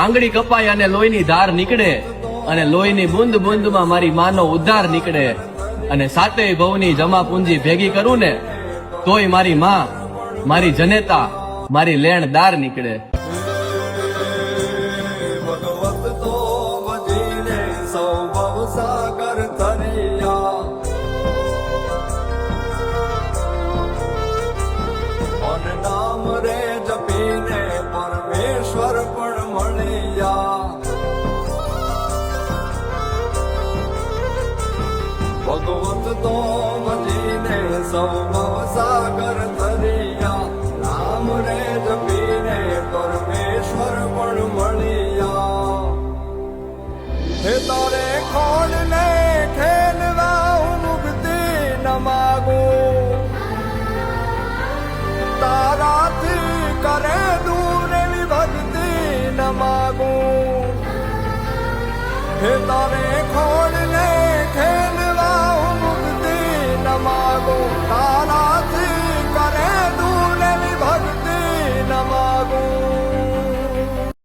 આંગળી કપાય અને લોહીની ધાર નીકળે, અને લોહીની બુંદ બુંદમાં મારી માનો ઉદ્ધાર નીકળે, અને સાતેય ભવની જમા પૂંજી ભેગી કરું ને તોય મારી માં, મારી જનેતા, મારી લેણદાર નીકળે. ભગવત તો ભજીને સૌ ભવસાગર તરિયા, અને નામ રે જપીને પરમેશ્વર પણ મળ્યા. ભગવત તો ભજીને સૌ ભવસાગર તરિયા, નામ રે જપીને પરમેશ્વર પણ મળ્યા. હે તારે ખોડ ને ખેલવા હું મુક્તિ ન માગું, તારાથી કરે દૂર એવી ભક્તિ ન માગું. હે તારે ખોડ